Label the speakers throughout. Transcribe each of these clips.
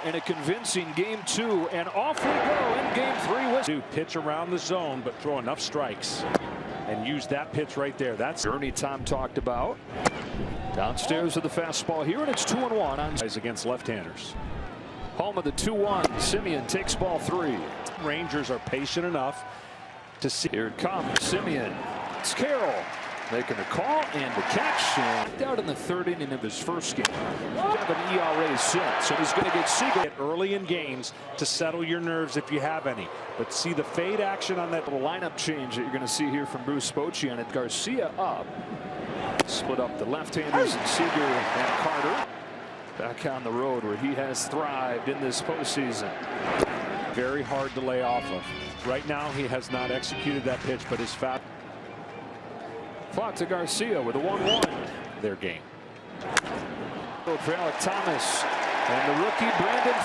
Speaker 1: in a convincing game 2, and off we go in game 3.
Speaker 2: To pitch around the zone, but throw enough strikes and use that pitch right there. That's
Speaker 1: Ernie Tom talked about. Downstairs with the fastball here, and it's 2-1 on
Speaker 2: against left-handers.
Speaker 1: Home of the 2-1. Semien takes ball 3.
Speaker 2: Rangers are patient enough to see.
Speaker 1: Here it comes. Semien. It's Carroll making the call and the catch. And out in the 3rd inning of his first game. Have an ERA since, so he's going to get Seager
Speaker 2: early in games to settle your nerves if you have any. But see the fade action on that
Speaker 1: little lineup change that you're going to see here from Bruce Bochy on it. Garcia up. Split up the left-handers and Seager and Carter. Back on the road where he has thrived in this postseason.
Speaker 2: Very hard to lay off of. Right now he has not executed that pitch, but his fat.
Speaker 1: Fought to Garcia with a 1-1.
Speaker 2: Their game.
Speaker 1: For Alec Thomas and the rookie Brandon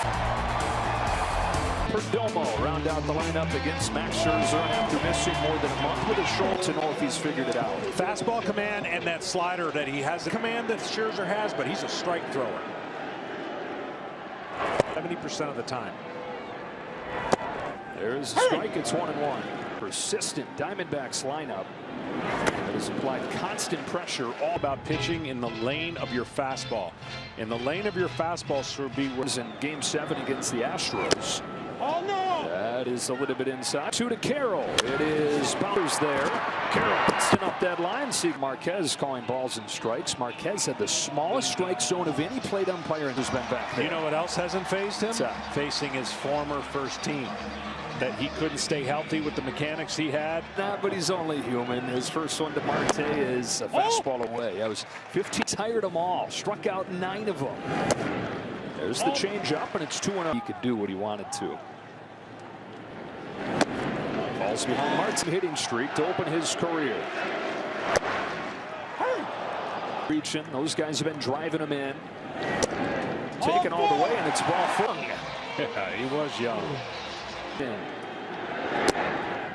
Speaker 1: Perdomo round out the lineup against Max Scherzer after missing more than a month with a shoulder to know if he's figured it out.
Speaker 2: Fastball command and that slider that he has. The command that Scherzer has, but he's a strike thrower. 70% of the time.
Speaker 1: There's a strike. It's 1-1. Persistent Diamondbacks lineup that has applied constant pressure.
Speaker 2: All about pitching in the lane of your fastball. In the lane of your fastball should be
Speaker 1: was in game 7 against the Astros.
Speaker 2: Oh no!
Speaker 1: That is a little bit inside. 2 to Carroll. It is Bowers there. Carroll sitting up that line. See Marquez calling balls and strikes. Marquez had the smallest strike zone of any plate umpire who's been back there.
Speaker 2: You know what else hasn't phased him? Facing his former first team. That he couldn't stay healthy with the mechanics he had.
Speaker 1: Nah, but he's only human. His first one to Marte is a fastball away. I was 15. Tired them all. Struck out 9 of them. There's the changeup, and it's 2-0. He could do what he wanted to. Falls behind Marte's hitting streak to open his career. Reaching. Those guys have been driving him in. Taken all the way, and it's ball flung.
Speaker 2: Yeah, he was young.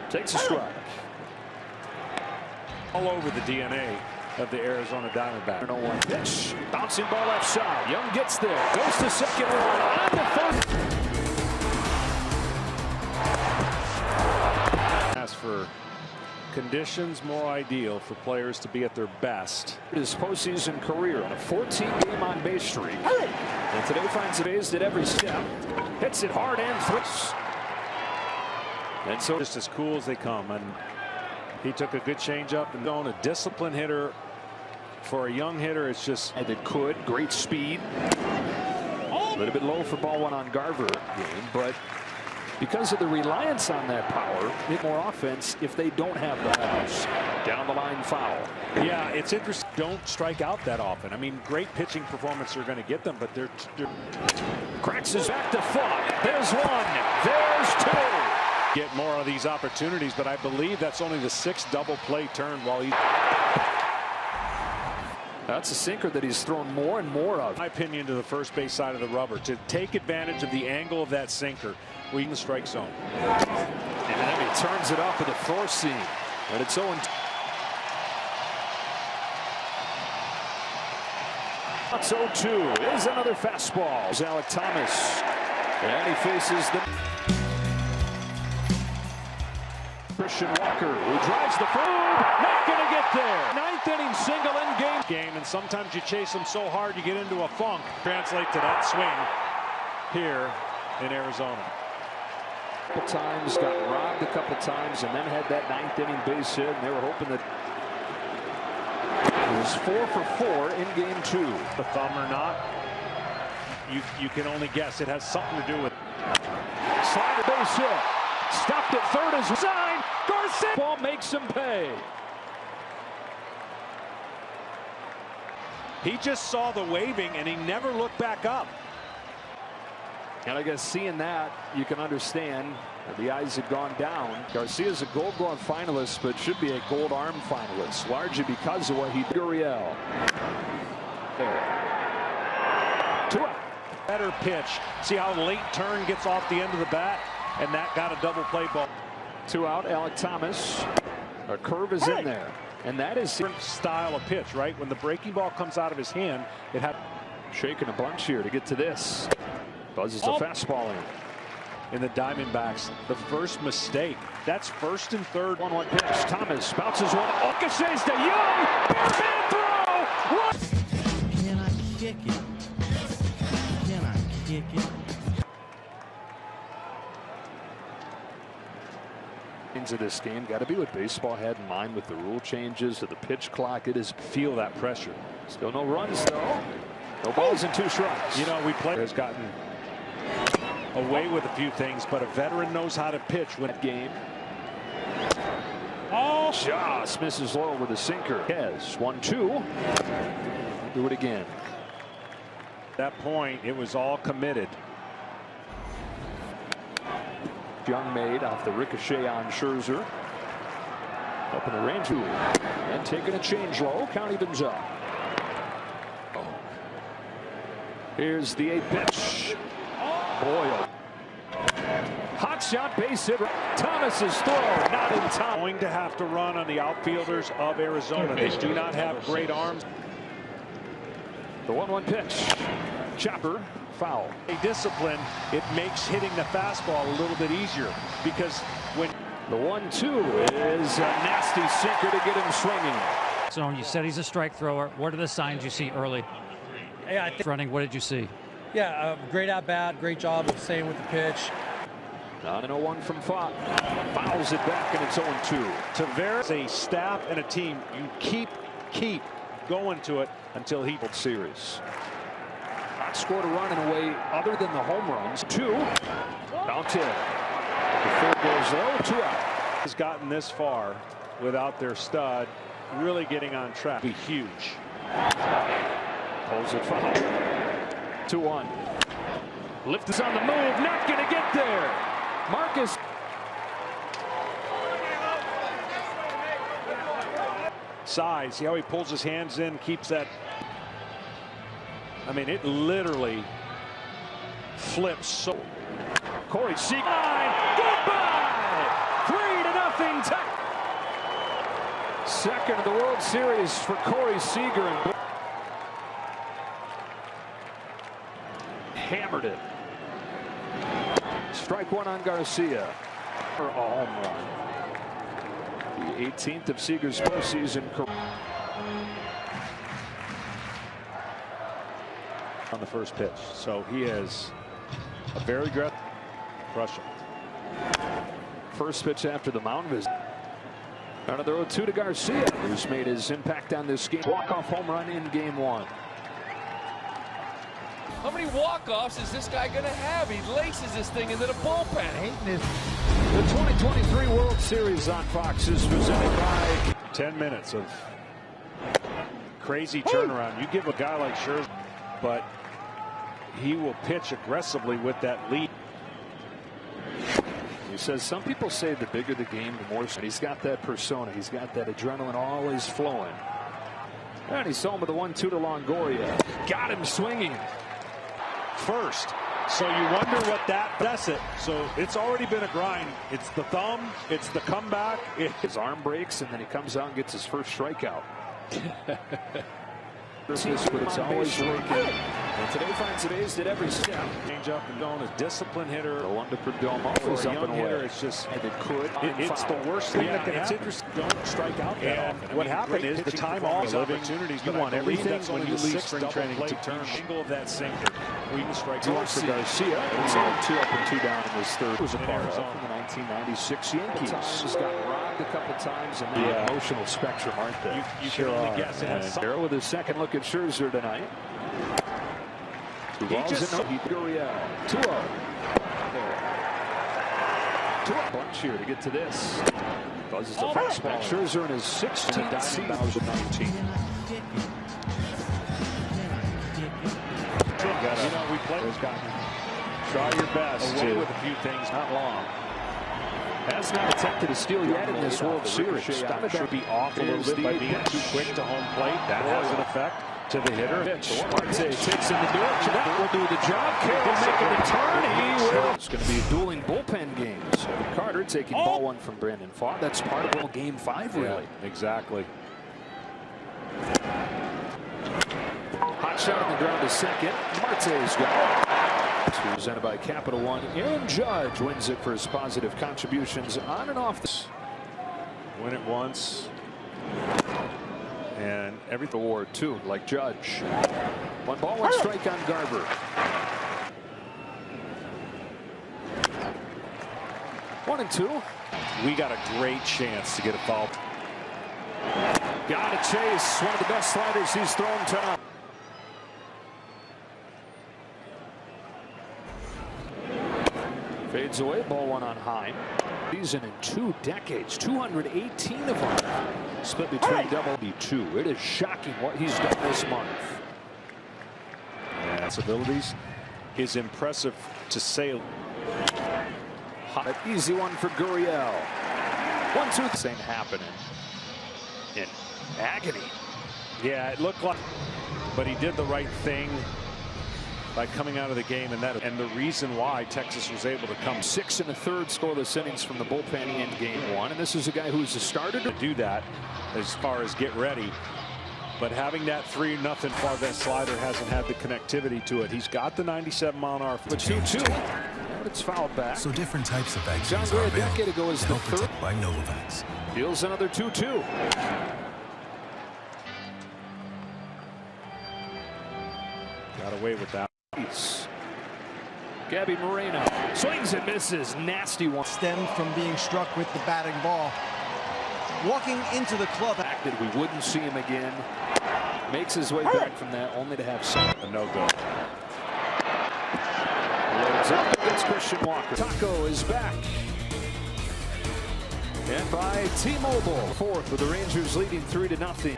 Speaker 1: Takes a strike.
Speaker 2: All over the DNA of the Arizona Diamondbacks.
Speaker 1: 0-1 pitch. Bouncing ball left side. Young gets there. Goes to second one. On the first.
Speaker 2: As for conditions more ideal for players to be at their best.
Speaker 1: His postseason career on a 14-game on-base streak. And today finds a base at every step. Hits it hard and throws.
Speaker 2: And so just as cool as they come, and he took a good changeup and going a disciplined hitter for a young hitter. It's just
Speaker 1: and it could great speed. A little bit low for ball 1 on Garver game, but because of the reliance on that power, get more offense if they don't have the house. Down the line foul.
Speaker 2: Yeah, it's interesting. Don't strike out that often. I mean, great pitching performance are going to get them, but they're
Speaker 1: cracks his back to Fogg. There's 1. There's 2.
Speaker 2: Get more of these opportunities, but I believe that's only the 6th double play turn while he.
Speaker 1: That's a sinker that he's thrown more and more of.
Speaker 2: My opinion to the first base side of the rubber to take advantage of the angle of that sinker. We in the strike zone.
Speaker 1: And then he turns it up with a 4-seam. And it's 0-2. It's 0-2. Is another fastball. It's Alec Thomas. And he faces the Christian Walker, who drives the food, not going to get there. 9th inning single in game.
Speaker 2: And sometimes you chase them so hard you get into a funk. Translate to that swing here in Arizona.
Speaker 1: A couple times, got robbed a couple times, and then had that 9th inning base hit, and they were hoping that it was 4 for 4 in game 2.
Speaker 2: The thumb or not, you can only guess. It has something to do with
Speaker 1: slider base hit. Stopped at third as sign. Garcia ball makes him pay.
Speaker 2: He just saw the waving and he never looked back up.
Speaker 1: And I guess seeing that, you can understand that the eyes had gone down. Garcia's a Gold Glove finalist, but should be a Gold Arm finalist, largely because of what he did. Gurriel. There. 2 out.
Speaker 2: Better pitch. See how late turn gets off the end of the bat, and that got a double play ball.
Speaker 1: 2 out. Alec Thomas. A curve is in there, and that is
Speaker 2: different style of pitch, right? When the breaking ball comes out of his hand, it had
Speaker 1: shaking a bunch here to get to this. Buzzes the fastball
Speaker 2: in the Diamondbacks. The first mistake. That's first and third.
Speaker 1: 1-1 pitch. Thomas bounces one. Ricochets to Young. Bareman throw. What?
Speaker 3: Can I kick it? Can I kick it?
Speaker 1: Of this game got to be what baseball had in mind with the rule changes of the pitch clock. It is
Speaker 2: feel that pressure.
Speaker 1: Still no runs though. No balls and 2 strikes.
Speaker 2: You know, we play has gotten away with a few things, but a veteran knows how to pitch when
Speaker 1: that game. Oh, just misses low with a sinker. Yes, 1-2. Do it again.
Speaker 2: At that point, it was all committed.
Speaker 1: Young made off the ricochet on Scherzer. Up in the range. And taking a change low. Count evens up. Oh. Here's the 8 pitch. Boyle. Hot shot, base hit. Thomas's throw not in time.
Speaker 2: Going to have to run on the outfielders of Arizona. They do not have great arms.
Speaker 1: The 1-1 pitch. Chopper. Foul.
Speaker 2: A discipline, it makes hitting the fastball a little bit easier because when
Speaker 1: the 1-2 is a nasty sinker to get him swinging.
Speaker 4: So you said he's a strike thrower. What are the signs you see early?
Speaker 5: Yeah, I think
Speaker 4: running. What did you see?
Speaker 5: Yeah, great at bat, great job of staying with the pitch.
Speaker 1: Not an 0-1 from Fox. Fouls it back and it's 0-2.
Speaker 2: Tavares, a staff and a team, you keep going to it until he
Speaker 1: series. Not scored a run in a way other than the home runs. 2. Counted. The 4 goes low. 2 out.
Speaker 2: Has gotten this far without their stud really getting on track. Be huge.
Speaker 1: Pulls it foul. 2-1. Lift is on the move. Not going to get there. Marcus.
Speaker 2: Size. See how he pulls his hands in, keeps that. I mean, it literally flips. So
Speaker 1: Corey Seager. Goodbye. 3-0 tie. Second of the World Series for Corey Seager. And hammered it. Strike 1 on Garcia for a home run. The 18th of Seager's postseason career.
Speaker 2: On the first pitch, so he has a very aggressive crush him.
Speaker 1: First pitch after the mound visit. Another 0-2 to Garcia, who's made his impact on this game. Walk-off home run in game 1.
Speaker 6: How many walk-offs is this guy going to have? He laces this thing into the bullpen.
Speaker 1: The 2023 World Series on Fox is presented by
Speaker 2: 10 minutes of crazy turnaround. You give a guy like Scherzer, but he will pitch aggressively with that lead.
Speaker 1: He says some people say the bigger the game, the more. He's got that persona. He's got that adrenaline always flowing. And he's home with the 1-2 to Longoria. Got him swinging.
Speaker 2: First. So you wonder what that's it. So it's already been a grind. It's the thumb. It's the comeback.
Speaker 1: His arm breaks and then he comes out and gets his first strikeout. But it's always working. And today finds it ace at every step.
Speaker 2: Change up and down, a disciplined hitter.
Speaker 1: The one to Perdomo is up and away.
Speaker 2: It's just,
Speaker 1: and it could.
Speaker 2: It's the worst thing that can happen.
Speaker 1: Interesting. Don't strike out that often.
Speaker 2: What happened is the time off opportunities. You want everything when you leave spring training to turn. Angle of that sinker. We can strike
Speaker 1: 2 for Garcia. It's all 2 up and 2 down in this third. It was a part of the 1996 Yankees. Has got robbed a couple times in the emotional spectrum, aren't they?
Speaker 2: You can only guess.
Speaker 1: Arrow with his second look at Scherzer tonight. 2 balls in no. 2-0. Bunch here to get to this. Buzzes the fastball. Scherzer in his 16th season. 2019.
Speaker 2: You know, we play. Try your best. Away with a few things, not long.
Speaker 1: Has not attempted a steal yet in this World Series.
Speaker 2: Should be off a little bit by being too quick to home plate. That has an effect to the hitter.
Speaker 1: Marte takes in the direction. That will do the job. Carroll making the turn. He will. It's going to be a dueling bullpen game. So Carter taking ball 1 from Brandon Pfaadt. That's part of game 5, really.
Speaker 2: Yeah, exactly.
Speaker 1: Hot shot on the ground to second. Marte's got it. Presented by Capital One. Aaron Judge wins it for his positive contributions on and off this.
Speaker 2: Win it once. And everything.
Speaker 1: Award too, like Judge. 1 ball, 1 strike on Garver. 1-2.
Speaker 2: We got a great chance to get a foul.
Speaker 1: Got to chase. One of the best sliders he's thrown tonight. Fades away. Ball 1 on high. Season in 2 decades. 218 of them. Split between WB2. It is shocking what he's done this month.
Speaker 2: Yeah, his abilities is impressive to say.
Speaker 1: Hot, easy one for Gurriel. 1-2. Same happening in agony.
Speaker 2: Yeah, it looked like, but he did the right thing by coming out of the game, and the reason why Texas was able to come
Speaker 1: 6 1/3 scoreless innings from the bullpen in game 1, and this is a guy who's a starter
Speaker 2: to do that as far as get ready. But having that 3-0 far, that slider hasn't had the connectivity to it. He's got the 97-mile-an-hour.
Speaker 1: The 2-2. But it's fouled back.
Speaker 7: So different types of vaccines
Speaker 1: John
Speaker 7: are
Speaker 1: Gray a
Speaker 7: available
Speaker 1: decade ago is
Speaker 7: to
Speaker 1: the
Speaker 7: help
Speaker 1: third.
Speaker 7: protect by Novavax.
Speaker 1: Deals another 2-2.
Speaker 2: Got away with that.
Speaker 1: Gabby Moreno swings and misses. Nasty one.
Speaker 3: Stemmed from being struck with the batting ball. Walking into the club.
Speaker 1: Fact that we wouldn't see him again. Makes his way back from that, only to have some.
Speaker 2: A no-go.
Speaker 1: Loads up against Christian Walker. Taco is back. And by T-Mobile. 4th with the Rangers leading 3-0.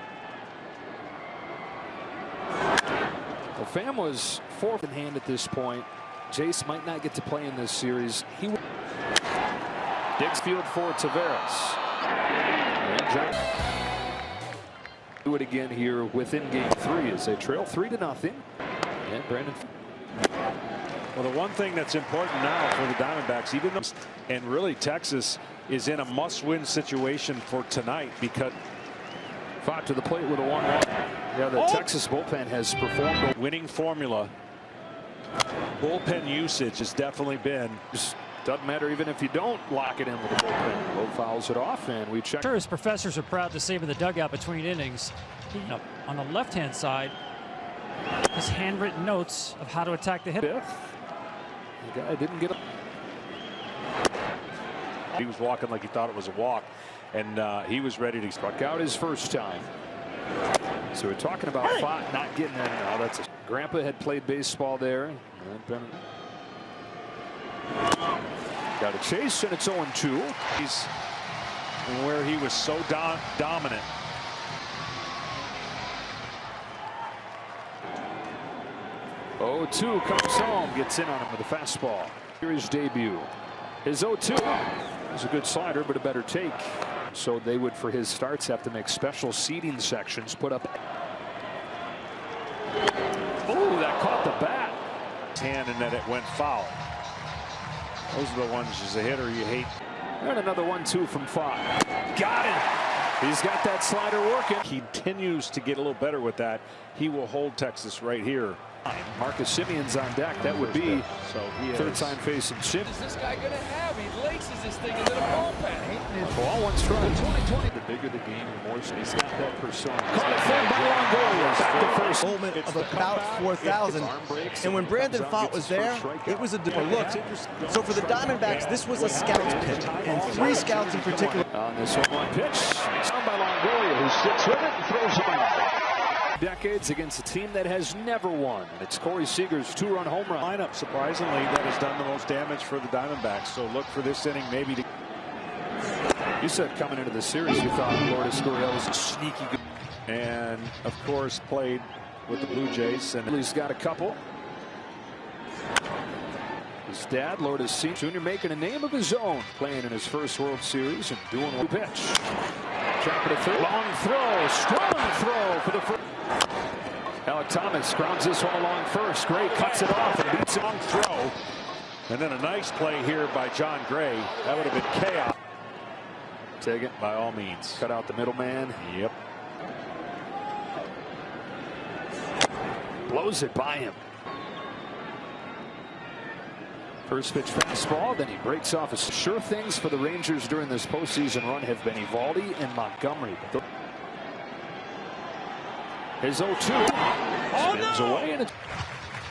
Speaker 1: Well, Pham was 4th in hand at this point. Jace might not get to play in this series. He digs field for Taveras. And do it again here within game 3 as they trail 3-0. And Brandon.
Speaker 2: Well, the one thing that's important now for the Diamondbacks, even though, and really Texas is in a must-win situation for tonight because
Speaker 1: Fought to the plate with a 1-1. Yeah, the Texas bullpen has performed.
Speaker 2: a winning formula. Bullpen usage has definitely been.
Speaker 1: Just doesn't matter even if you don't lock it in with the bullpen. Low fouls it off, and we check.
Speaker 4: Sure, his professors are proud to see him in the dugout between innings. On the left-hand side, his handwritten notes of how to attack the hitter.
Speaker 1: 5th. The guy didn't get.
Speaker 2: He was walking like he thought it was a walk, and he was ready to
Speaker 1: Struck out his first time. So we're talking about Fott not getting in. Oh, that's a, Grandpa had played baseball there. Got a chase, and it's 0-2.
Speaker 2: He's where he was so dominant.
Speaker 1: Oh, 2 comes home, gets in on him with a fastball. Here's his debut. His 0-2 is a good slider, but a better take. So they would, for his starts, have to make special seating sections, put up. Oh, that caught the bat.
Speaker 2: Hand, and then it went foul. Those are the ones as a hitter you hate.
Speaker 1: And another 1-2 from Fott. Got it. He's got that slider working.
Speaker 2: He continues to get a little better with that. He will hold Texas right here.
Speaker 1: Marcus Simeon's on deck. That would be
Speaker 2: so he
Speaker 1: 3rd time facing Simeon.
Speaker 6: What is this guy going to have? He laces this thing into the bullpen.
Speaker 1: Ball 1 strike. 2020. The bigger the game, the more so he's got that persona. Caught it from by Longoria. Back to first.
Speaker 3: Moment of about 4,000. And when Brandon Fott was there, it was a different look. So for the Diamondbacks, this was a scout's pitch, and 3 scouts in particular.
Speaker 1: On this 1-1 pitch, down by Longoria, who sits with it and throws him out. Decades against a team that has never won. It's Corey Seager's 2-run home run.
Speaker 2: Lineup, surprisingly, that has done the most damage for the Diamondbacks. So look for this inning maybe to.
Speaker 1: You said coming into the series you thought Lourdes Gurriel was a sneaky good.
Speaker 2: And of course played with the Blue Jays, and
Speaker 1: He's got a couple. His dad, Lourdes Sr., making a name of his own, playing in his first World Series and doing one pitch. Chop it a 3rd. Long throw, strong throw for the first. Alec Thomas grounds this one along first. Gray cuts it off and beats it.
Speaker 2: long throw. And then a nice play here by John Gray. That would have been chaos.
Speaker 1: Take it.
Speaker 2: By all means.
Speaker 1: Cut out the middleman.
Speaker 2: Yep.
Speaker 1: Blows it by him. First pitch fastball, then he breaks off. Sure things for the Rangers during this postseason run have been Eovaldi and Montgomery. His 0-2 spins away, and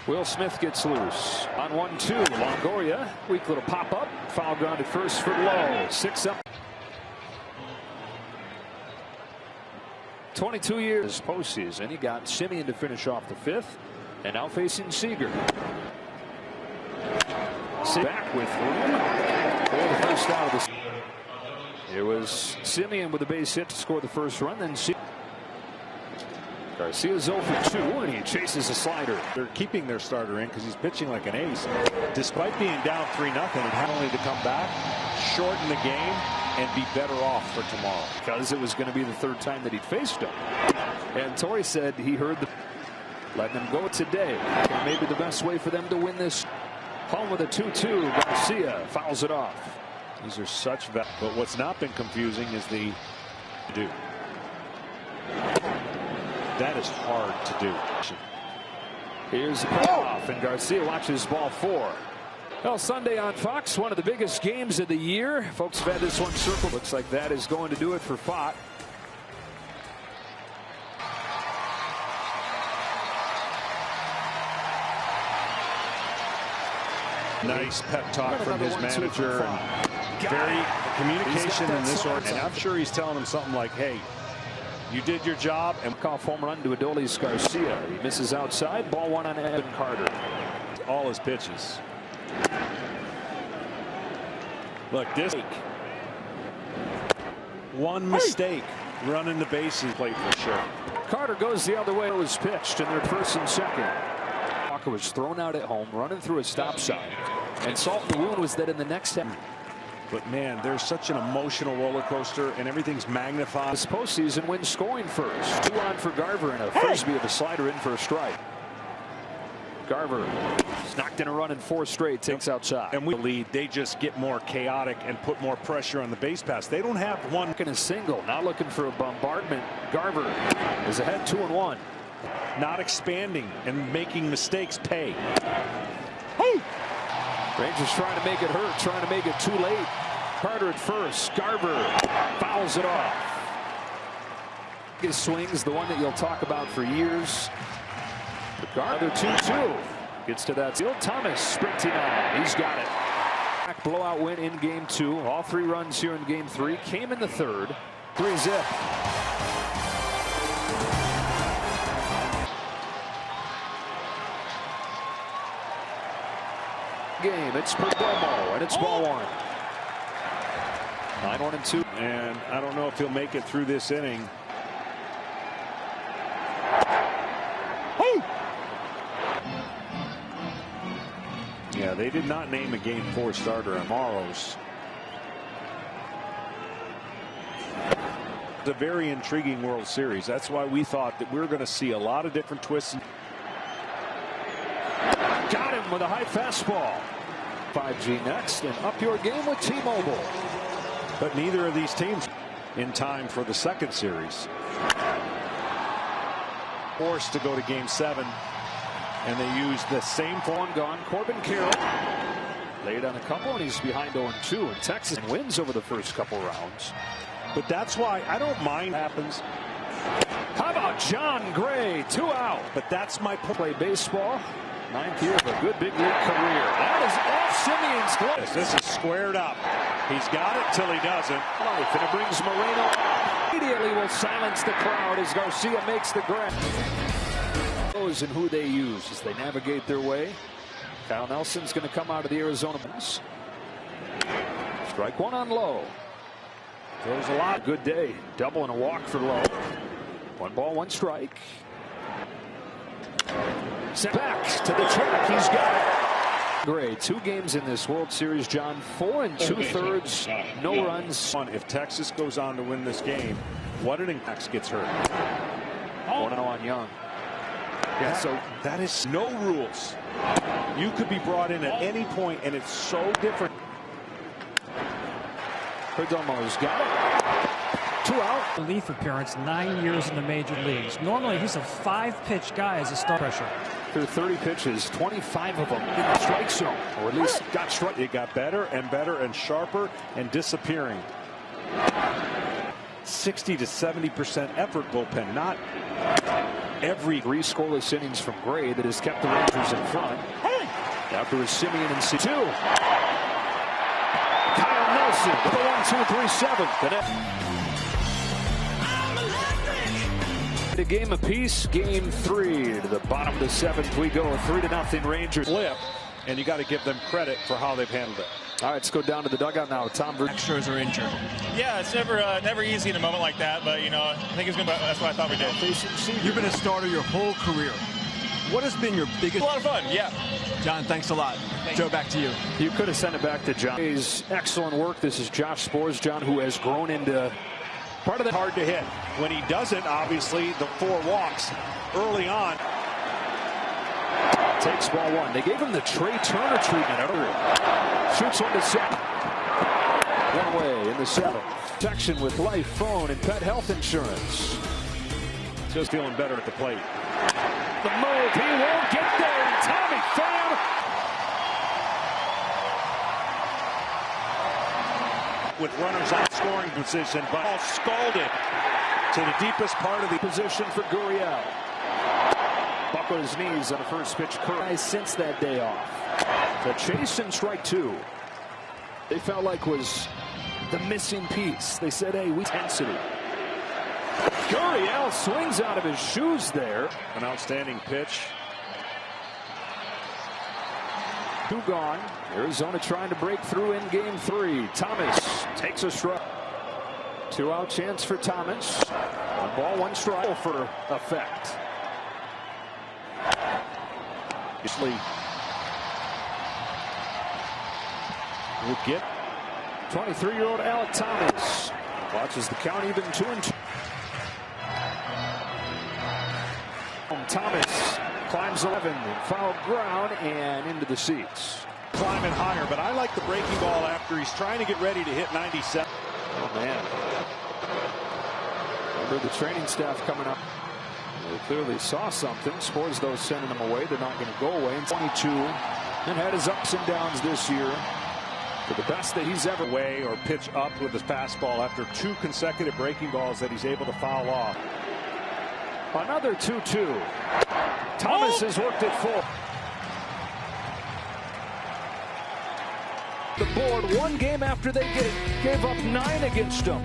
Speaker 1: Will Smith gets loose. On 1-2, Longoria, weak little pop-up, foul ground at first for Lowe. 6 up. 22 years postseason. He got Simeon to finish off the 5th, and now facing Seager. Back with room for the first out of the. It was Simeon with a base hit to score the first run. Then Garcia's 0 for 2, and he chases a slider.
Speaker 2: They're keeping their starter in because he's pitching like an ace. Despite being down 3-0, and had only to come back, shorten the game, and be better off for tomorrow.
Speaker 1: Because it was going to be the 3rd time that he'd faced him. And Torrey said he heard letting them go today. And maybe the best way for them to win this. Home with a 2-2. Garcia fouls it off.
Speaker 2: These are such but what's not been confusing is the do. That is hard to do.
Speaker 1: Here's the payoff, and Garcia watches ball 4. Well, Sunday on Fox, one of the biggest games of the year. Folks have had this one circled. Looks like that is going to do it for Fott.
Speaker 2: Nice pep talk from his manager. Very communication in this order. And I'm sure he's telling him something like, hey, you did your job. And
Speaker 1: off home run to Adolis Garcia. He misses outside. Ball 1 on Evan Carter.
Speaker 2: All his pitches. Look, this one mistake running the bases plate for sure.
Speaker 1: Carter goes the other way. It was pitched, and they're 1st and 2nd. Walker was thrown out at home, running through a stop sign. And salt in the wound was that in the next half.
Speaker 2: But man, there's such an emotional roller coaster, and everything's magnified.
Speaker 1: This postseason wins scoring first. 2 on for Garver, and a frisbee of a slider in for a strike. Garver knocked in a run in 4 straight, takes outside.
Speaker 2: And we lead. They just get more chaotic and put more pressure on the base pass. They don't have one.
Speaker 1: In a single, now looking for a bombardment. Garver is ahead 2-1.
Speaker 2: Not expanding and making mistakes pay.
Speaker 1: Rangers trying to make it hurt, trying to make it too late. Carter at first. Garver fouls it off. His swings, the one that you'll talk about for years. But Garver 2-2 gets to that field. Thomas sprinting on. He's got it. Blowout win in game 2. All 3 runs here in game 3 came in the 3rd. 3-zip. Game. It's Perdomo, and it's ball 1. 9-1-2.
Speaker 2: And I don't know if he'll make it through this inning. Yeah, they did not name a game 4 starter on Morrows. It's a very intriguing World Series. That's why we thought that we were going to see a lot of different twists.
Speaker 1: Got him with a high fastball. 5G next, and up your game with T-Mobile.
Speaker 2: But neither of these teams in time for the 2nd series. Forced to go to game 7, and they used the same form.
Speaker 1: Gone. Corbin Carroll laid on a couple, and he's behind 0-2. And Texas wins over the first couple rounds.
Speaker 2: But that's why I don't mind happens.
Speaker 1: How about John Gray? 2 out.
Speaker 2: But that's my
Speaker 1: play baseball. 9th year of a good big league career. That is off Simeon's glove.
Speaker 2: This is squared up. He's got it till he doesn't.
Speaker 1: Life, and it brings Moreno. Immediately will silence the crowd as Garcia makes the grab. And who they use as they navigate their way. Kyle Nelson's going to come out of the Arizona Bulls. Strike 1 on Lowe. Throws a lot. Good day. Double and a walk for Lowe. 1 ball, 1 strike. Sent back to the track. He's got it. Gray, 2 games in this World Series, John. 4 2/3, no runs.
Speaker 2: If Texas goes on to win this game, what an impact gets hurt.
Speaker 1: 1-0 on Young.
Speaker 2: Yeah, so that is no rules. You could be brought in at any point, and it's so different.
Speaker 1: Perdomo's got it. 2 out.
Speaker 4: Relief appearance, 9 years in the major leagues. Normally, he's a 5-pitch guy as a start pressure.
Speaker 1: Through 30 pitches, 25 of them in the strike zone, or at least got struck.
Speaker 2: It got better and sharper and disappearing. 60 to 70% effort bullpen, not every.
Speaker 1: 3 scoreless innings from Gray that has kept the Rangers in front. After a Simeon and C2. Kyle Nelson with a 1-2-3-7. A game apiece, game 3 to the bottom of the 7th. We go 3-0 Rangers.
Speaker 2: Flip, and you got to give them credit for how they've handled it.
Speaker 1: All right, let's go down to the dugout now. Tom
Speaker 3: Astros are injured.
Speaker 8: Yeah, it's never easy in a moment like that, but I think it's gonna. That's what I thought we did.
Speaker 3: You've been a starter your whole career. What has been your biggest?
Speaker 8: A lot of fun, yeah.
Speaker 3: John, thanks a lot. Joe, back to you.
Speaker 1: You could have sent it back to John. Excellent work. This is Josh Spores, John, who has grown into
Speaker 2: part of the hard to hit. When he doesn't, obviously, the 4 walks early on.
Speaker 1: Takes ball 1. They gave him the Trey Turner treatment earlier. Shoots on the 2nd. 1 away in the 7th. Protection with life, phone, and pet health insurance.
Speaker 2: Just feeling better at the plate.
Speaker 1: The move, he won't get there, and Tommy Pham.
Speaker 2: With runners on scoring position, but all scalded to the deepest part of the
Speaker 1: position for Gurriel. Buckled his knees on the first pitch curve. Since that day off. The chase and strike 2. They felt like was the missing piece. They said, hey, intensity. Gurriel swings out of his shoes there.
Speaker 2: An outstanding pitch.
Speaker 1: 2 gone. Arizona trying to break through in game 3. Thomas takes a strike. 2-out chance for Thomas. 1 ball, 1 strike for effect. Will get 23-year-old Alec Thomas. Watches the count even 2-2. Thomas climbs 11 and foul ground and into the seats.
Speaker 2: Climbing higher, but I like the breaking ball after he's trying to get ready to hit 97.
Speaker 1: Oh, man. Remember the training staff coming up. They clearly saw something. Spores, though, sending them away. They're not going to go away. And 22 and had his ups and downs this year. For the best that he's ever.
Speaker 2: Way or pitch up with his fastball after 2 consecutive breaking balls that he's able to foul off.
Speaker 1: Another 2-2. Thomas has worked it full. The board 1 game after they gave up 9 against him.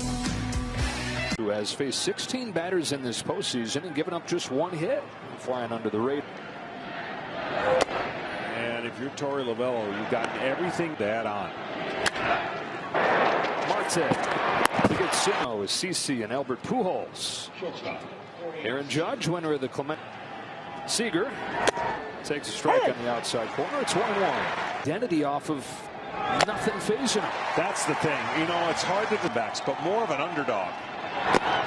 Speaker 1: Who has faced 16 batters in this postseason and given up just 1 hit. Flying under the radar.
Speaker 2: And if you're Torey Lovello, you've gotten everything to add on.
Speaker 1: Marte to get Simo is CC and Albert Pujols. Aaron Judge, winner of the Clement. Seager takes a strike on the outside corner. It's 1-1. Identity off of nothing phasing him.
Speaker 2: That's the thing. It's hard to the backs, but more of an underdog.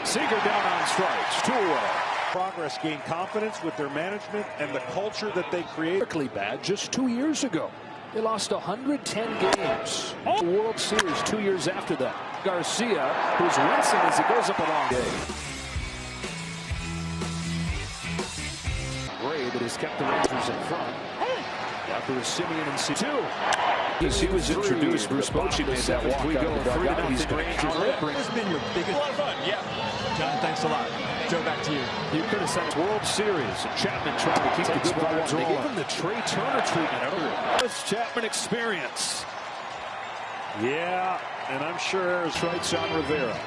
Speaker 1: Seager down on strikes. 2 away.
Speaker 2: Progress gained confidence with their management and the culture that they create.
Speaker 1: Bad just 2 years ago. They lost 110 games. The World Series 2 years after that. Garcia, who's wincing as he goes up a long day. Gray that has kept the Rangers in front. After a Simeon and C2. As he was introduced, Bruce Bochy made that walk out of the dugout. He's going to counter it.
Speaker 3: What has been your biggest?
Speaker 8: A lot of fun, yeah.
Speaker 3: John, thanks a lot. Joe, back to you.
Speaker 1: You could have sent World Series. And Chapman trying to keep the good vibes rolling. They gave him the Trey Turner treatment earlier. This Chapman experience.
Speaker 2: Yeah, and I'm sure
Speaker 1: Strikes on Rivera.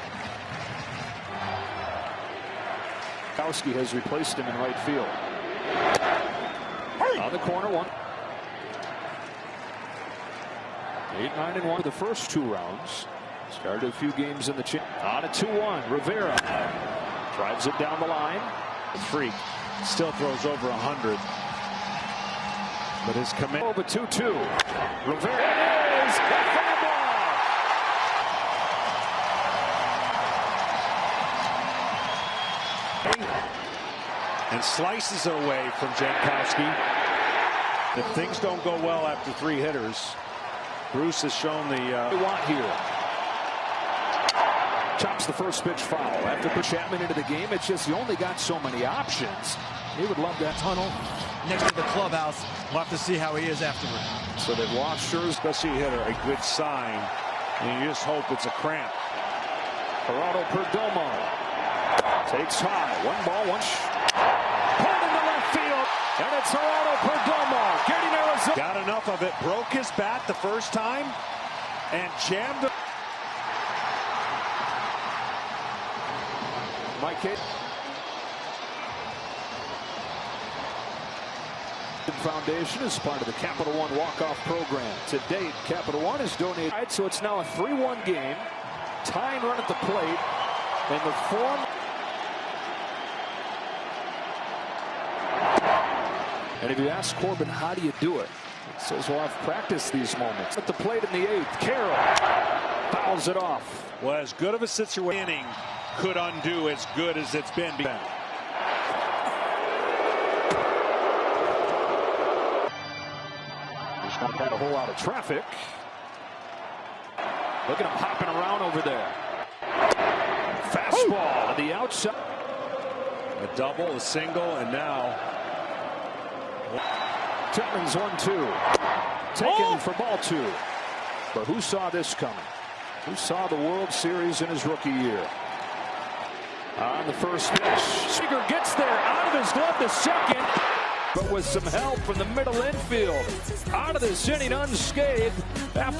Speaker 1: Kowski has replaced him in right field. On the corner, 1. 8-9-1 the first 2 rounds. Started a few games in the chip. On a 2-1. Rivera drives it down the line.
Speaker 2: Freak still throws over 100. But his command.
Speaker 1: Over 2-2. Rivera is the foul ball.
Speaker 2: And slices it away from Jankowski. If things don't go well after 3 hitters, Bruce has shown the
Speaker 1: they want here. Chops the first pitch foul. After put Chapman into the game, it's just you only got so many options. He would love that
Speaker 3: tunnel next to the clubhouse. We'll have to see how he is afterward.
Speaker 1: So they've lost Scherzer.
Speaker 2: Especially hitter, a good sign. And you just hope it's a cramp.
Speaker 1: Gerardo Perdomo takes high. One ball, one pulled into left field. And it's Gerardo Perdomo getting Arizona.
Speaker 2: Got enough of it. Broke his bat the first time and jammed it.
Speaker 1: Mike Hayes. Foundation is part of the Capital One walk-off program. To date, Capital One has donated. All right, so it's now a 3-1 game. Tying run at the plate. And the form. And if you ask Corbin, how do you do it? He says, well, I've practiced these moments. At the plate in the 8th, Carroll fouls it off.
Speaker 2: Well, as good of a situation could undo as good as it's been.
Speaker 1: There's not a whole lot of traffic. Look at him hopping around over there. Fastball to the outside.
Speaker 2: A double, a single, and now
Speaker 1: Tillman's 1-2. Taken for ball 2. But who saw this coming? Who saw the World Series in his rookie year? On the first pitch, Seager gets there out of his glove to second, but with some help from the middle infield. Out of this inning unscathed after